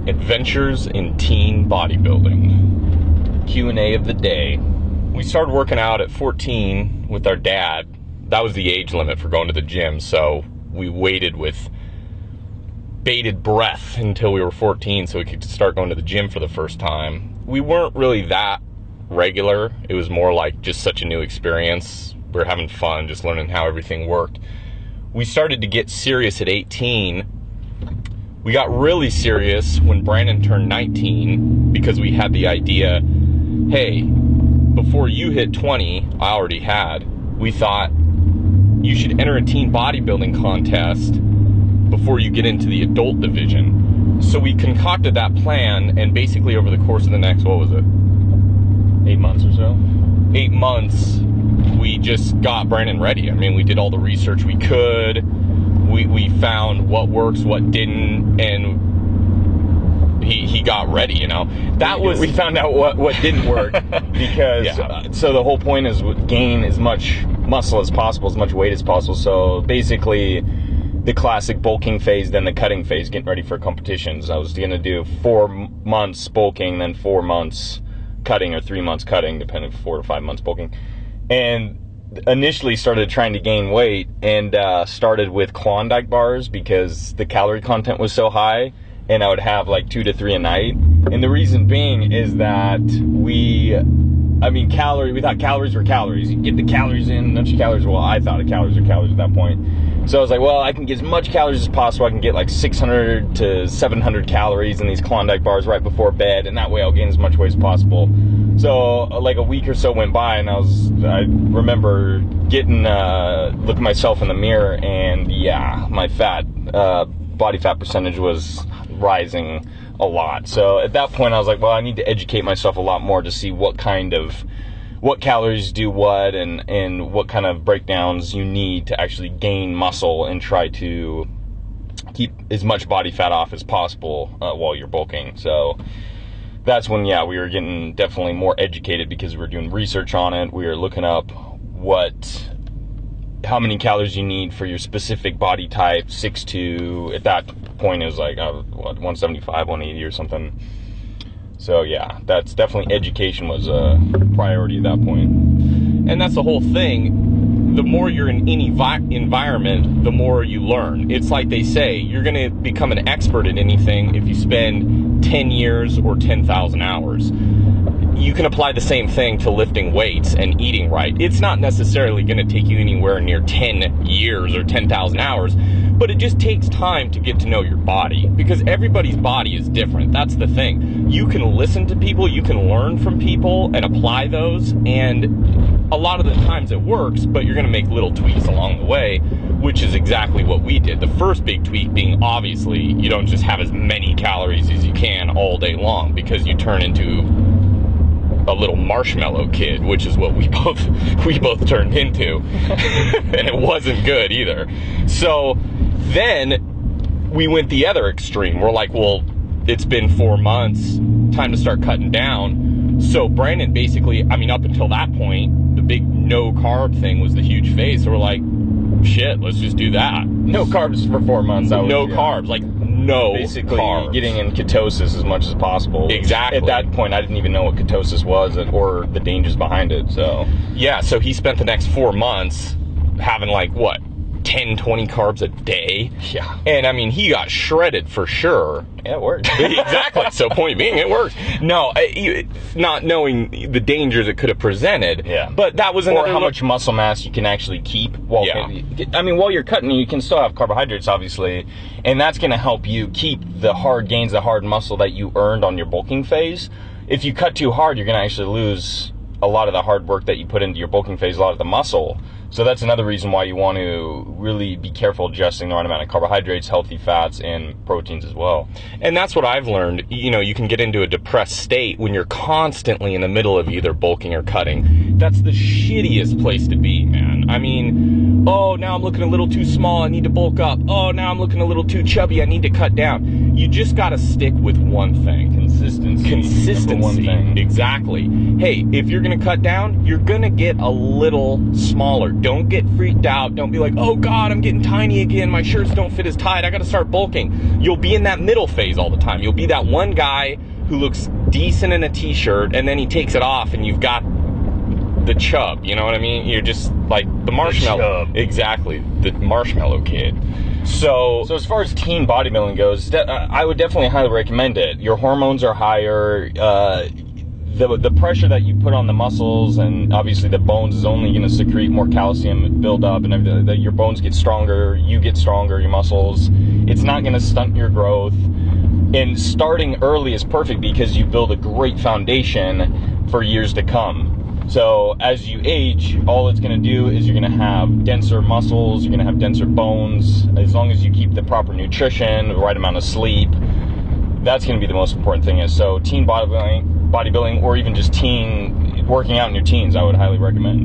Adventures in Teen Bodybuilding. Q&A of the day. We started working out at 14 with our dad. That was the age limit for going to the gym, so we waited with bated breath until we were 14 so we could start going to the gym for the first time. We weren't really that regular. It was more like just such a new experience. We were having fun, just learning how everything worked. We started to get serious at 18. We got really serious when Brandon turned 19 because we had the idea, hey, before you hit 20, I already had, we thought you should enter a teen bodybuilding contest before you get into the adult division. So we concocted that plan, and basically over the course of the next, what was it? 8 months or so? 8 months, we just got Brandon ready. I mean, we did all the research we could. We found what works, what didn't, and he got ready, you know. We found out what didn't work because, so the whole point is gain as much muscle as possible, as much weight as possible. So basically, the classic bulking phase, then the cutting phase, getting ready for competitions. I was going to do 4 months bulking, then 4 months cutting, or 3 months cutting, depending, 4 to 5 months bulking. And initially started trying to gain weight and started with Klondike bars because the calorie content was so high, and I would have like 2 to 3 a night. And the reason being is that we thought calories were calories. You get the calories in, bunch of calories. Well, I thought calories were calories at that point. So I was like, well, I can get as much calories as possible. I can get like 600 to 700 calories in these Klondike bars right before bed, and that way I'll gain as much weight as possible. So like a week or so went by, and I remember getting, looking myself in the mirror, and yeah, my body fat percentage was rising a lot. So at that point I was like, well, I need to educate myself a lot more to see what calories do what, and what kind of breakdowns you need to actually gain muscle and try to keep as much body fat off as possible while you're bulking. So that's when, we were getting definitely more educated because we were doing research on it. We were looking up how many calories you need for your specific body type, 6'2". At that point it was like 175, 180 or something. So yeah, that's definitely, education was a priority at that point. And that's the whole thing. The more you're in any environment, the more you learn. It's like they say, you're going to become an expert at anything if you spend 10 years or 10,000 hours. You can apply the same thing to lifting weights and eating right. It's not necessarily going to take you anywhere near 10 years or 10,000 hours, but it just takes time to get to know your body, because everybody's body is different. That's the thing. You can listen to people, you can learn from people and apply those, and a lot of the times it works, but you're going to make little tweaks along the way, which is exactly what we did. The first big tweak being, obviously, you don't just have as many calories as you can all day long, because you turn into a little marshmallow kid, which is what we both turned into. And it wasn't good either. So then we went the other extreme. We're like, well, it's been 4 months, time to start cutting down. So Brandon basically, up until that point, the big no carb thing was the huge phase. So we're like, shit, let's just do that. No carbs for 4 months. No carbs, like no basically carbs. Getting in ketosis as much as possible. Exactly. At that point, I didn't even know what ketosis was or the dangers behind it. So yeah, so he spent the next 4 months having like, what, 10, 20 carbs a day? Yeah. And he got shredded for sure. Yeah, it worked. Exactly. So point being, it worked. No, not knowing the dangers it could have presented. Yeah. But that was another how much muscle mass you can actually keep. While you're cutting, you can still have carbohydrates, obviously, and that's going to help you keep the hard gains, the hard muscle that you earned on your bulking phase. If you cut too hard, you're going to actually lose a lot of the hard work that you put into your bulking phase, a lot of the muscle. So that's another reason why you want to really be careful adjusting the right amount of carbohydrates, healthy fats, and proteins as well. And that's what I've learned. You can get into a depressed state when you're constantly in the middle of either bulking or cutting. That's the shittiest place to be, man. down. I mean, oh, now I'm looking a little too small, I need to bulk up. Oh, now I'm looking a little too chubby, I need to cut down. You just got to stick with one thing. Consistency. One thing. Exactly. Hey, if you're going to cut down, you're going to get a little smaller. Don't get freaked out. Don't be like, oh God, I'm getting tiny again. My shirts don't fit as tight. I got to start bulking. You'll be in that middle phase all the time. You'll be that one guy who looks decent in a t-shirt and then he takes it off and you've got the chub, you know what I mean? You're just like the marshmallow. Exactly, the marshmallow kid. So as far as teen bodybuilding goes, I would definitely highly recommend it. Your hormones are higher. The pressure that you put on the muscles and obviously the bones is only going to secrete more calcium and build up, and everything. Your bones get stronger, you get stronger, your muscles. It's not going to stunt your growth. And starting early is perfect because you build a great foundation for years to come. So as you age, all it's going to do is you're going to have denser muscles, you're going to have denser bones. As long as you keep the proper nutrition, the right amount of sleep, that's going to be the most important thing. So teen bodybuilding, or even just teen working out in your teens, I would highly recommend.